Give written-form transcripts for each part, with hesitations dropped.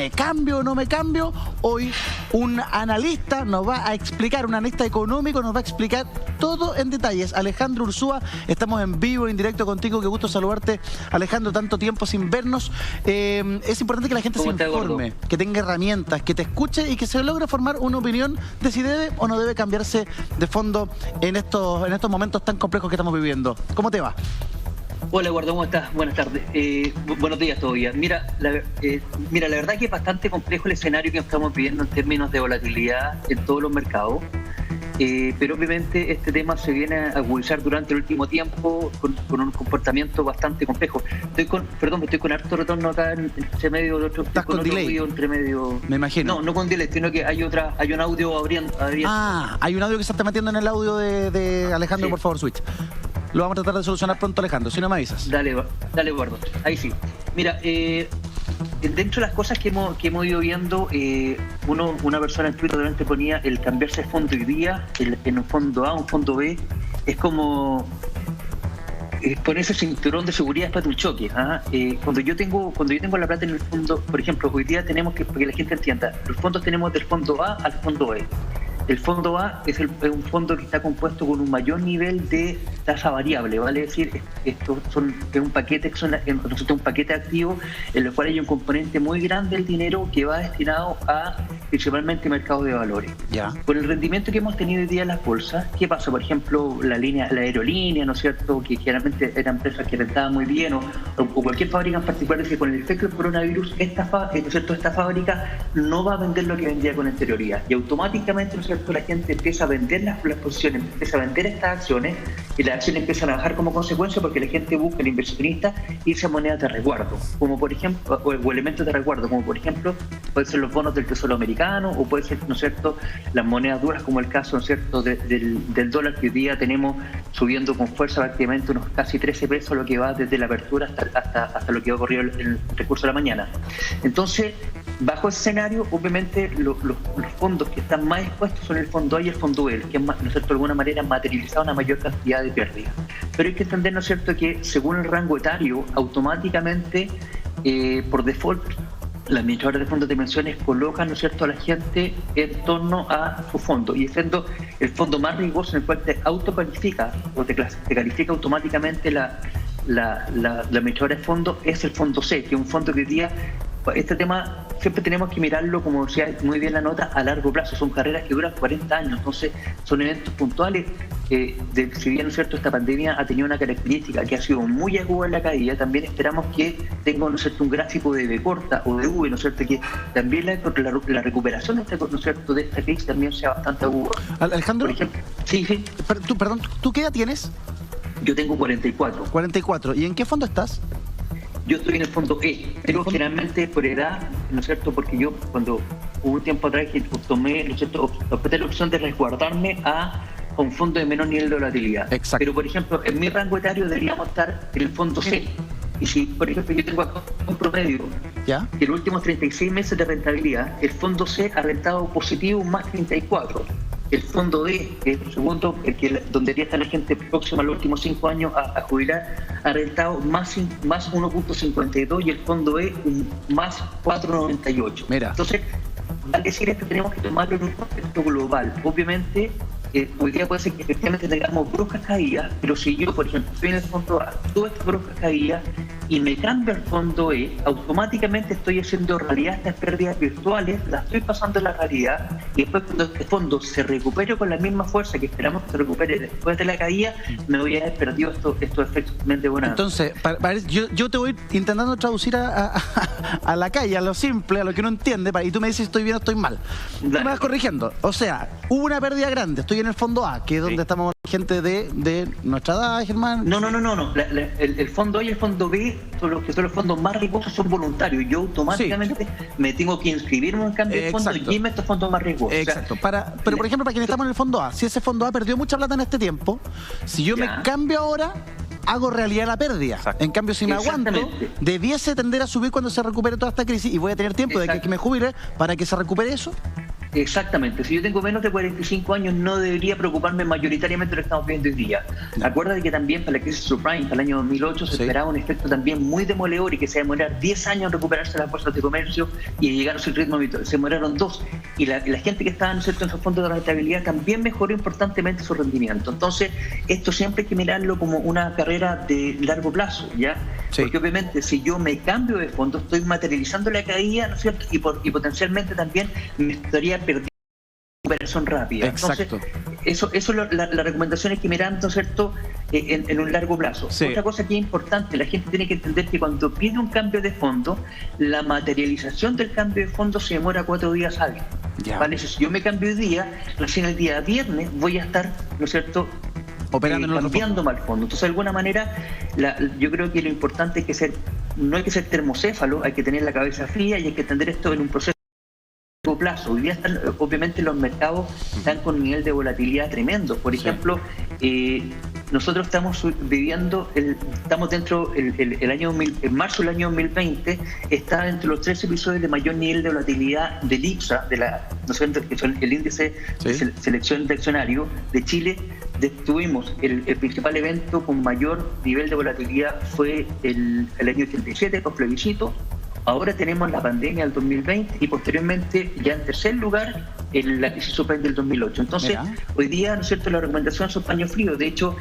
¿Me cambio o no me cambio? Hoy un analista nos va a explicar, un analista económico nos va a explicar todo en detalles. Alejandro Ursúa, estamos en vivo, en directo contigo. Qué gusto saludarte, Alejandro, tanto tiempo sin vernos. Es importante que la gente se informe, que tenga herramientas, que te escuche y que se logre formar una opinión de si debe o no debe cambiarse de fondo en estos momentos tan complejos que estamos viviendo. ¿Cómo te va? Hola, Eduardo, ¿cómo estás? Buenas tardes. Buenos días todavía. Mira, la verdad que es bastante complejo el escenario que estamos viviendo en términos de volatilidad en todos los mercados. Pero obviamente este tema se viene a agudizar durante el último tiempo con un comportamiento bastante complejo. Estoy con harto retorno acá entre medio de otro. ¿Estás con delay? Entre medio... Me imagino. No con delay, sino que hay un audio abriendo. Ah, hay un audio que se está metiendo en el audio de Alejandro, sí. Por favor, switch. Lo vamos a tratar de solucionar pronto, Alejandro, si no me avisas. Dale, Eduardo. Ahí sí. Mira, dentro de las cosas que hemos ido viendo, una persona en Twitter realmente ponía el cambiarse de fondo hoy día, en un fondo A, un fondo B, es como ponerse cinturón de seguridad después de un choque. Cuando yo tengo la plata en el fondo, por ejemplo, hoy día tenemos que la gente entienda, los fondos tenemos del fondo A al fondo B. El fondo A es un fondo que está compuesto con un mayor nivel de tasa variable, ¿vale? Es decir, es un paquete activo en el cual hay un componente muy grande del dinero que va destinado a principalmente mercados de valores. Ya. Con el rendimiento que hemos tenido hoy día en las bolsas, ¿qué pasa? Por ejemplo, la aerolínea, ¿no es cierto?, que generalmente eran empresas que rentaban muy bien, o cualquier fábrica en particular, es que con el efecto del coronavirus, esta fábrica no va a vender lo que vendía con anterioridad. Y automáticamente, ¿no es cierto?, la gente empieza a vender las posiciones, empieza a vender estas acciones, y las acciones empiezan a bajar como consecuencia porque la gente busca, el inversionista, irse a monedas de resguardo, como por ejemplo, o elementos de resguardo, como por ejemplo, pueden ser los bonos del Tesoro americano, o puede ser, ¿no es cierto?, las monedas duras, como el caso, ¿no es cierto?, del dólar, que hoy día tenemos subiendo con fuerza prácticamente unos casi 13 pesos, lo que va desde la apertura hasta lo que va ocurrido en el recurso de la mañana. Entonces, bajo ese escenario, obviamente los fondos que están más expuestos son el fondo A y el fondo B, que es, ¿no es cierto?, de alguna manera materializado una mayor cantidad de pérdidas. Pero hay que entender, ¿no es cierto?, que según el rango etario, automáticamente, por default, las administradoras de fondos de pensiones colocan, ¿no es cierto?, a la gente en torno a su fondo, y siendo el fondo más riesgoso en el cual te autocalifica o te califica automáticamente la administradora de fondos, es el fondo C, que es un fondo que hoy día, este tema siempre tenemos que mirarlo, como decía muy bien la nota, a largo plazo. Son carreras que duran 40 años, entonces son eventos puntuales. Si bien, ¿no es cierto?, esta pandemia ha tenido una característica que ha sido muy aguda en la caída, también esperamos que tenga, ¿no es cierto?, un gráfico de V corta o de V, ¿no es cierto?, que también la recuperación de esta, ¿no es cierto?, de esta crisis también sea bastante aguda. Alejandro, por ejemplo, sí. ¿Tú qué edad tienes? Yo tengo 44. 44. ¿Y en qué fondo estás? Yo estoy en el fondo E, pero generalmente por edad, ¿no es cierto?, porque yo cuando hubo un tiempo atrás que tomé, ¿no es cierto?, opté la opción de resguardarme a un fondo de menor nivel de volatilidad. Exacto. Pero, por ejemplo, en mi rango etario deberíamos estar en el fondo C. Y si, por ejemplo, yo tengo acá un promedio, ¿ya?, que en los últimos 36 meses de rentabilidad, el fondo C ha rentado positivo más 34. El fondo D, que es el segundo, donde debería estar la gente próxima a los últimos 5 años a jubilar, ha rentado más 1.52, y el fondo E más 4.98. Mira. Entonces, al decir esto, tenemos que tomarlo en un contexto global. Obviamente, hoy día puede ser que efectivamente tengamos bruscas caídas, pero si yo, por ejemplo, estoy en el fondo A, tuve estas bruscas caídas y me cambio al fondo E, automáticamente estoy haciendo realidad estas pérdidas virtuales, las estoy pasando a la realidad, y después, cuando este fondo se recupere con la misma fuerza que esperamos que se recupere después de la caída, me voy a haber perdido estos efectos de bonanza. Entonces, yo te voy intentando traducir a la calle, a lo simple, a lo que uno entiende, y tú me dices si estoy bien o estoy mal. Tú me vas corrigiendo. O sea, hubo una pérdida grande, estoy en el fondo A, que es donde estamos gente de nuestra edad, Germán. No. El fondo A y el fondo B, son los fondos más riesgosos, son voluntarios. Yo automáticamente me tengo que inscribir en un cambio de fondo y irme a estos fondos más riesgosos. Exacto. Pero, por ejemplo, para quienes estamos en el fondo A, si ese fondo A perdió mucha plata en este tiempo, si yo me cambio ahora, hago realidad la pérdida. Exacto. En cambio, si me aguanto, debiese tender a subir cuando se recupere toda esta crisis, y voy a tener tiempo de que me jubile para que se recupere eso. Exactamente. Si yo tengo menos de 45 años, no debería preocuparme mayoritariamente de lo que estamos viendo hoy día. Acuérdate que también para la crisis subprime, para el año 2008, se esperaba un efecto también muy demoledor y que se demorar 10 años en recuperarse las bolsas de comercio y llegar a su ritmo habitual. Se demoraron 2. Y la gente que estaba, ¿no es cierto?, en esos fondos de rentabilidad también mejoró importantemente su rendimiento. Entonces, esto siempre hay que mirarlo como una carrera de largo plazo, ¿ya? Porque obviamente si yo me cambio de fondo, estoy materializando la caída, ¿no es cierto? Y potencialmente también me estaría perdiendo recuperación rápida. Exacto. Entonces, la recomendación es que mirar, ¿no es cierto?, en un largo plazo. Otra cosa que es importante, la gente tiene que entender que cuando pide un cambio de fondo, la materialización del cambio de fondo se demora 4 días hábiles. ¿Vale? Si yo me cambio hoy día, recién el día viernes voy a estar, ¿no es cierto?, cambiando mal fondo. Entonces, de alguna manera, yo creo que lo importante es que no hay que ser termocéfalo, hay que tener la cabeza fría y hay que entender esto en un proceso plazo. Hoy día obviamente los mercados están con un nivel de volatilidad tremendo. Por ejemplo, nosotros estamos viviendo, estamos dentro, el año en marzo del año 2020, está entre los 3 episodios de mayor nivel de volatilidad del IPSA, ¿no sé, que son el índice de selección de accionario de Chile. Tuvimos el principal evento con mayor nivel de volatilidad fue el año 87 con plebiscito. Ahora tenemos la pandemia del 2020 y posteriormente, ya en tercer lugar, la crisis subprime del 2008. Entonces, hoy día, ¿no es cierto?, la recomendación son paños fríos. De hecho,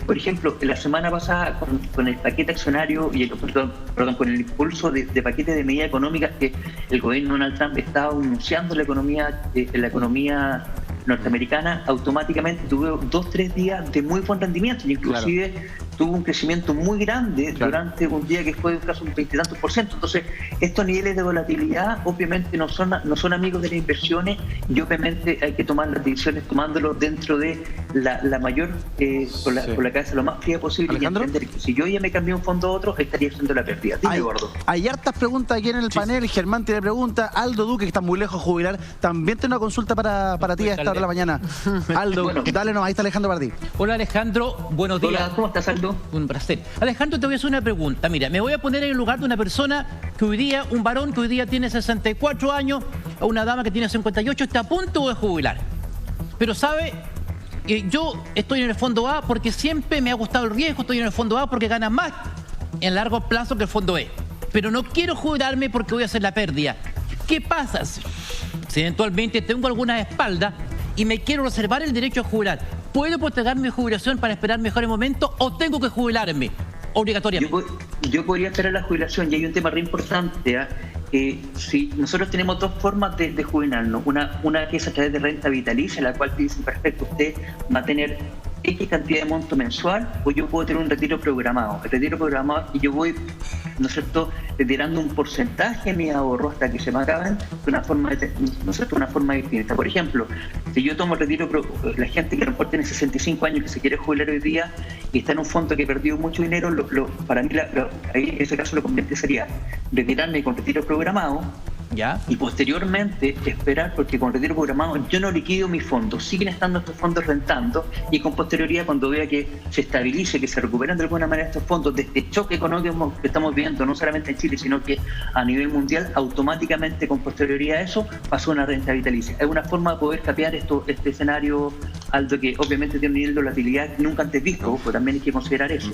por ejemplo, la semana pasada con el paquete accionario y con el impulso de paquete de medidas económicas que el gobierno Donald Trump estaba anunciando en la economía norteamericana, automáticamente tuvo 2-3 días de muy buen rendimiento, inclusive tuvo un crecimiento muy grande durante un día que fue de casi un 20 y tantos %. Entonces, estos niveles de volatilidad obviamente no son amigos de las inversiones y obviamente hay que tomar las decisiones tomándolo dentro de la mayor, con la cabeza lo más fría posible. Alejandro, y entender que si yo ya me cambié un fondo a otro, estaría haciendo la pérdida. Dime, Gordo. Hay hartas preguntas aquí en el panel. Germán tiene preguntas. Aldo Duque, que está muy lejos de jubilar, también tiene una consulta para ti a esta hora de la mañana. Aldo, dale nomás, ahí está Alejandro para ti. Hola Alejandro, buenos días. Hola, ¿cómo estás, Aldo? Un placer. Alejandro, te voy a hacer una pregunta. Mira, me voy a poner en el lugar de una persona que hoy día, un varón que hoy día tiene 64 años, o una dama que tiene 58, está a punto de jubilar. Pero sabe, yo estoy en el fondo A porque siempre me ha gustado el riesgo, estoy en el fondo A porque gana más en largo plazo que el fondo E. Pero no quiero jubilarme porque voy a hacer la pérdida. ¿Qué pasa si eventualmente tengo alguna espalda y me quiero reservar el derecho a jubilar? ¿Puedo postergar mi jubilación para esperar mejores momentos o tengo que jubilarme obligatoriamente? Yo podría esperar la jubilación y hay un tema re importante. Si nosotros tenemos 2 formas de jubilarnos. Una que es a través de renta vitalicia, la cual te dicen, perfecto, usted va a tener X cantidad de monto mensual, o yo puedo tener un retiro programado. El retiro programado y yo voy, ¿no es cierto?, retirando un porcentaje de mi ahorro hasta que se me acaben de una forma, ¿no es cierto?, una forma distinta. Por ejemplo, si yo tomo el retiro, la gente que a lo mejor tiene 65 años que se quiere jubilar hoy día y está en un fondo que perdió mucho dinero, para mí ahí en ese caso lo conveniente sería retirarme con retiro programado. ¿Ya? Y posteriormente esperar, porque con retiro programado yo no liquido mis fondos, siguen estando estos fondos rentando, y con posterioridad, cuando vea que se estabilice, que se recuperen de alguna manera estos fondos de este choque económico que estamos viendo, no solamente en Chile, sino que a nivel mundial, automáticamente con posterioridad a eso pasó una renta vitalicia. Es una forma de poder capear este escenario, Aldo, que obviamente tiene un nivel de volatilidad nunca antes visto, ojo, también hay que considerar eso.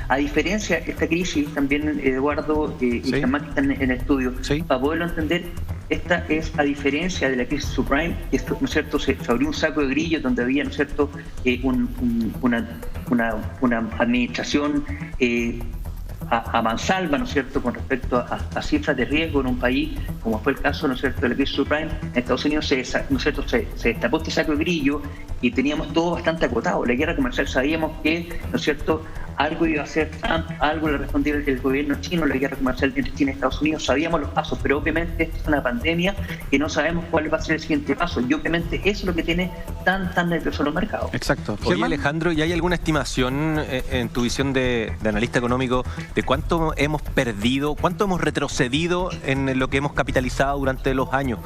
A diferencia, esta crisis, también Eduardo y Germán que están en el estudio, para poderlo entender, esta es a diferencia de la crisis subprime, que esto, ¿no es cierto?, se abrió un saco de grillos donde había, ¿no es cierto?, una administración a mansalva, ¿no es cierto?, con respecto a cifras de riesgo en un país, como fue el caso, ¿no es cierto?, de la crisis subprime. En Estados Unidos ¿no es cierto?, se destapó este saco de grillo y teníamos todo bastante acotado. La guerra comercial sabíamos que, ¿no es cierto?, algo iba a hacer Trump, algo le respondía el gobierno chino, la guerra comercial entre China y Estados Unidos, sabíamos los pasos, pero obviamente esto es una pandemia que no sabemos cuál va a ser el siguiente paso, y obviamente eso es lo que tiene tan nervioso los mercados. Exacto. Oye, Alejandro, ¿y hay alguna estimación en tu visión de analista económico de cuánto hemos perdido, cuánto hemos retrocedido en lo que hemos capitalizado durante los años?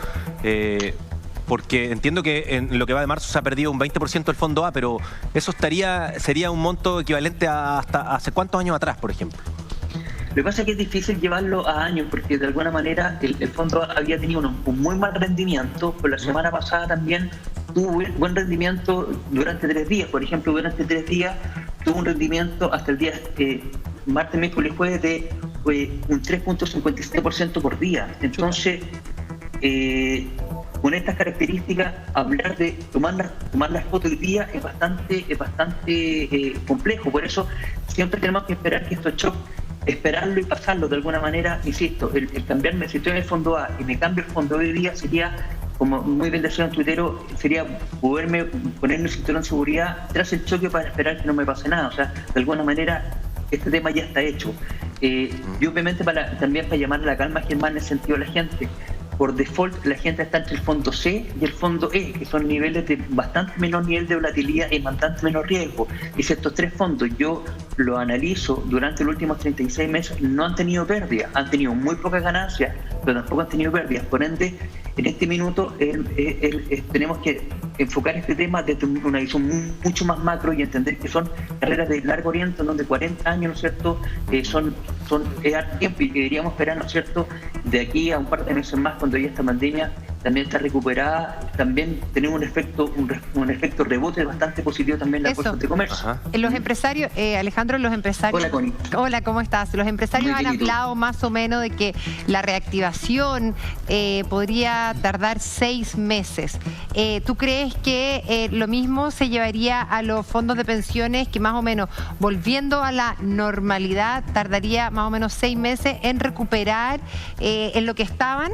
Porque entiendo que en lo que va de marzo se ha perdido un 20% del fondo A, pero eso sería un monto equivalente a hasta hace cuántos años atrás, por ejemplo. que pasa es que es difícil llevarlo a años porque de alguna manera el fondo había tenido un muy mal rendimiento, pero la semana pasada también tuvo buen rendimiento durante 3 días. Por ejemplo, durante 3 días tuvo un rendimiento hasta el día martes, miércoles y jueves de un 3.57% por día. Entonces, con estas características, hablar de tomar las fotos hoy día es bastante complejo. Por eso siempre tenemos que esperar que estos shocks, esperarlo y pasarlo de alguna manera. Insisto, el cambiarme, si estoy en el fondo A y me cambio el fondo B hoy día, sería, como muy bien decía un tuitero, sería ponerme el cinturón de seguridad tras el choque para esperar que no me pase nada. O sea, de alguna manera este tema ya está hecho. Y obviamente también para llamar a la calma, Germán, en el sentido de la gente. Por default, la gente está entre el fondo C y el fondo E, que son niveles de bastante menor nivel de volatilidad y bastante menor riesgo. Y si estos 3 fondos yo los analizo durante los últimos 36 meses, no han tenido pérdidas, han tenido muy pocas ganancias, pero tampoco han tenido pérdidas. Por ende, en este minuto tenemos que enfocar este tema desde una visión mucho más macro y entender que son carreras de largo aliento, donde 40 años, ¿no es cierto?, es harto tiempo y que deberíamos esperar, ¿no es cierto?, de aquí a un par de meses más, cuando ya esta pandemia también está recuperada, también tenemos un efecto rebote bastante positivo también en la bolsa de comercio. Ajá. Los empresarios, Alejandro, los empresarios... Hola, Connie. Hola, ¿cómo estás? Los empresarios han hablado más o menos de que la reactivación podría tardar 6 meses. ¿Tú crees que lo mismo se llevaría a los fondos de pensiones, que más o menos, volviendo a la normalidad, tardaría más o menos 6 meses en recuperar en lo que estaban?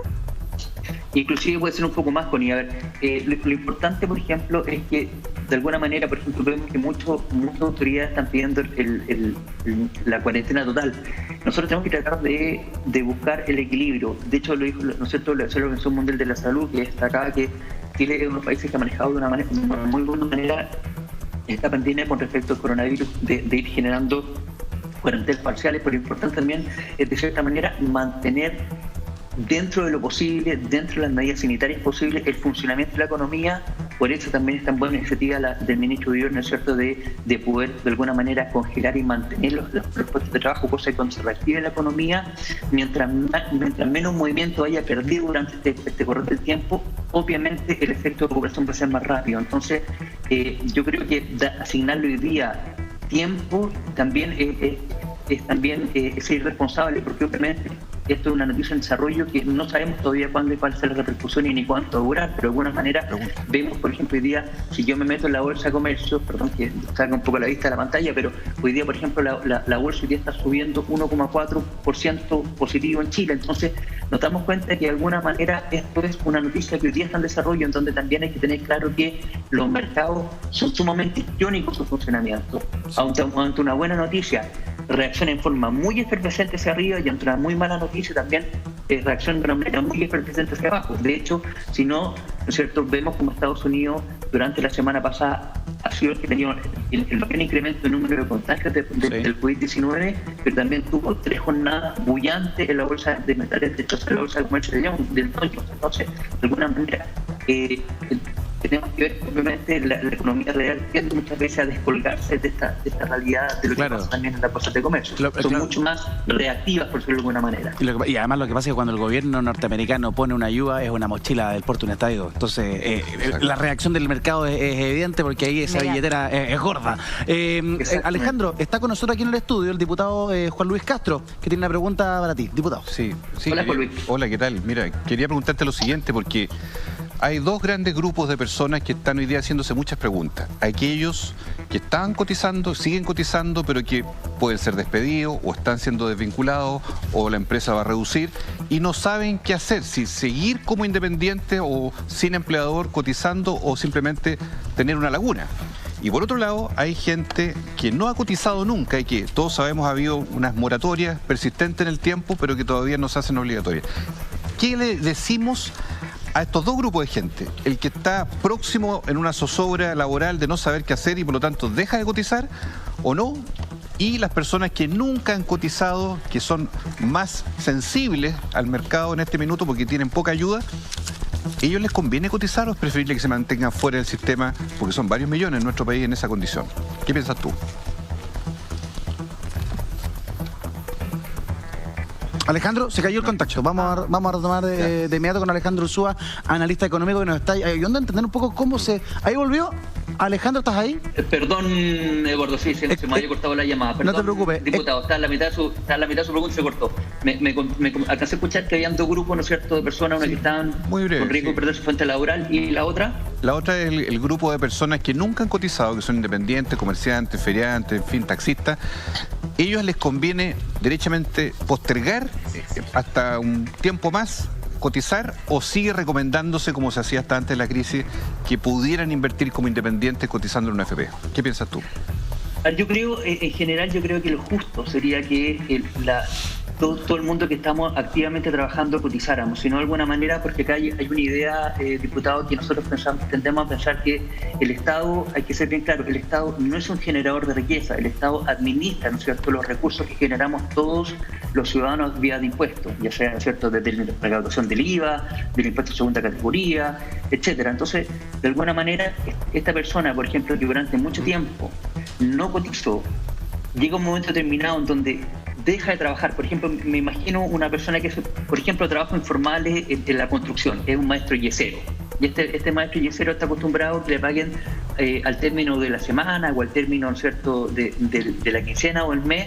Inclusive puede ser un poco más, Connie. A ver, lo importante, por ejemplo, es que de alguna manera, por ejemplo, vemos que muchas autoridades están pidiendo la cuarentena total. Nosotros tenemos que tratar de buscar el equilibrio. De hecho, lo dijo, ¿no es cierto?, la Organización Mundial de la Salud, que destacaba que Chile es uno de los países que ha manejado de una muy buena manera esta pandemia con respecto al coronavirus, de ir generando cuarentenas parciales, pero lo importante también es, de cierta manera, mantener dentro de lo posible, dentro de las medidas sanitarias posibles, el funcionamiento de la economía. Por eso también es tan buena iniciativa del ministro Villar, ¿no es cierto?, de poder de alguna manera congelar y mantener los puestos de trabajo, cosa que cuando se reactive la economía, mientras menos movimiento haya perdido durante este correr del tiempo, obviamente el efecto de recuperación va a ser más rápido. Entonces, yo creo que asignarle hoy día tiempo también es irresponsable, porque obviamente esto es una noticia en desarrollo que no sabemos todavía cuándo y cuál será la repercusión y ni cuánto va a durar, pero de alguna manera vemos, por ejemplo, hoy día, si yo me meto en la bolsa de comercio, perdón que salga un poco la vista de la pantalla, pero hoy día, por ejemplo, la bolsa hoy día está subiendo 1,4% positivo en Chile. Entonces nos damos cuenta que de alguna manera esto es una noticia que hoy día está en desarrollo, en donde también hay que tener claro que los mercados son sumamente histriónicos su funcionamiento. Ante una buena noticia reacciona en forma muy efervescente hacia arriba, y ante una muy mala noticia también reacciona de una manera muy efervescente hacia abajo. De hecho, si no es cierto, vemos como Estados Unidos durante la semana pasada ha sido el que tenía el mayor incremento de número de contagios del COVID-19, pero también tuvo 3 jornadas bullantes en la bolsa de metales, de hecho, en la bolsa de comercio del Dow Jones. Entonces, de alguna manera, tenemos que ver, obviamente, la economía real tiende muchas veces a descolgarse de esta realidad de lo que pasa también en las bolsas de comercio. Son mucho más reactivas, por decirlo de alguna manera. Y además lo que pasa es que cuando el gobierno norteamericano pone una ayuda, es una mochila del porte de un estadio. Entonces, la reacción del mercado es evidente, porque ahí esa billetera es gorda. Alejandro, está con nosotros aquí en el estudio el diputado Juan Luis Castro, que tiene una pregunta para ti. Diputado. Sí. Hola, Juan Luis. Hola, ¿qué tal? Mira, quería preguntarte lo siguiente, porque hay 2 grandes grupos de personas que están hoy día haciéndose muchas preguntas. Aquellos que estaban cotizando, siguen cotizando, pero que pueden ser despedidos o están siendo desvinculados o la empresa va a reducir y no saben qué hacer, si seguir como independiente o sin empleador cotizando o simplemente tener una laguna. Y por otro lado, hay gente que no ha cotizado nunca y que todos sabemos ha habido unas moratorias persistentes en el tiempo, pero que todavía no se hacen obligatorias. ¿Qué le decimos a estos 2 grupos de gente? El que está próximo en una zozobra laboral de no saber qué hacer y por lo tanto deja de cotizar o no, y las personas que nunca han cotizado, que son más sensibles al mercado en este minuto porque tienen poca ayuda. ¿Ellos les conviene cotizar o es preferible que se mantengan fuera del sistema, porque son varios millones en nuestro país en esa condición? ¿Qué piensas tú? Alejandro, se cayó el contacto. Vamos a retomar de inmediato con Alejandro Ursúa, analista económico que nos está ayudando a entender un poco cómo se... Ahí volvió. Alejandro, ¿estás ahí? Perdón, Eduardo, sí, se me había cortado la llamada. Perdón, no te preocupes. Diputado, está en la mitad de su pregunta y se cortó. Me alcancé a escuchar que habían dos grupos, ¿no es cierto?, de personas, una que estaban muy breve, con riesgo de perder su fuente laboral y la otra. La otra es el grupo de personas que nunca han cotizado, que son independientes, comerciantes, feriantes, en fin, taxistas. Ellos les conviene derechamente postergar hasta un tiempo más, cotizar, o sigue recomendándose, como se hacía hasta antes de la crisis, que pudieran invertir como independientes cotizando en una FP. ¿Qué piensas tú? Yo creo, en general, yo creo que lo justo sería que todo el mundo que estamos activamente trabajando cotizáramos, sino de alguna manera, porque acá hay una idea, diputado, que nosotros tendemos a pensar que el Estado, hay que ser bien claro, el Estado no es un generador de riqueza, el Estado administra, ¿no es cierto?, los recursos que generamos todos los ciudadanos vía de impuestos, ya sea, ¿no es cierto?, desde la recaudación del IVA, del impuesto de segunda categoría, etcétera. Entonces, de alguna manera, esta persona, por ejemplo, que durante mucho tiempo no cotizó, llega un momento determinado en donde deja de trabajar. Por ejemplo, me imagino una persona que, por ejemplo, trabaja informales en la construcción, es un maestro yesero. Y este maestro yesero está acostumbrado a que le paguen al término de la semana o al término, ¿no es cierto?, de la quincena o el mes,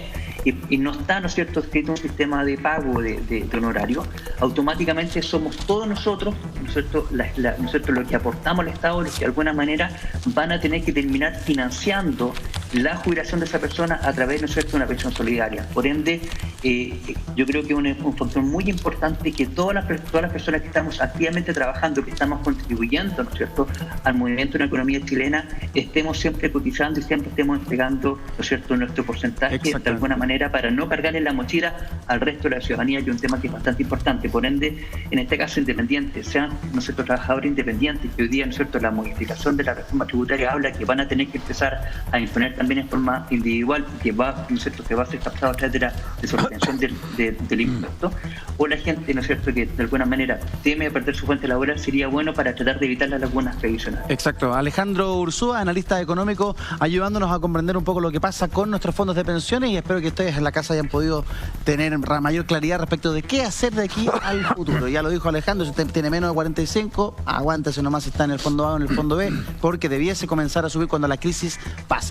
y no está, ¿no es cierto?, escrito un sistema de pago de honorario. Automáticamente somos todos nosotros, ¿no es cierto?, ¿no es cierto?, los que aportamos al Estado, los que de alguna manera van a tener que terminar financiando la jubilación de esa persona a través, ¿no es cierto?, de una pensión solidaria. Por ende, yo creo que es un factor muy importante que todas las personas que estamos activamente trabajando, que estamos contribuyendo, ¿no es cierto?, al movimiento de la economía chilena, estemos siempre cotizando y siempre estemos entregando, ¿no es cierto?, nuestro porcentaje de alguna manera, para no cargarle la mochila al resto de la ciudadanía, y un tema que es bastante importante. Por ende, en este caso, independientes, sean, ¿no es cierto?, trabajadores independientes, que hoy día, ¿no es cierto?, la modificación de la reforma tributaria habla que van a tener que empezar a imponer también en forma individual, que va, ¿no es cierto?, que va a ser captado a través de la desobtención del impuesto, o la gente, ¿no es cierto?, que de alguna manera teme perder su fuente laboral, sería bueno para tratar de evitar las lagunas previsionales. Exacto. Alejandro Ursúa, analista económico, ayudándonos a comprender un poco lo que pasa con nuestros fondos de pensiones, y espero que ustedes en la casa hayan podido tener mayor claridad respecto de qué hacer de aquí al futuro. Ya lo dijo Alejandro, si usted tiene menos de 45, aguántese nomás si está en el fondo A o en el fondo B, porque debiese comenzar a subir cuando la crisis pase.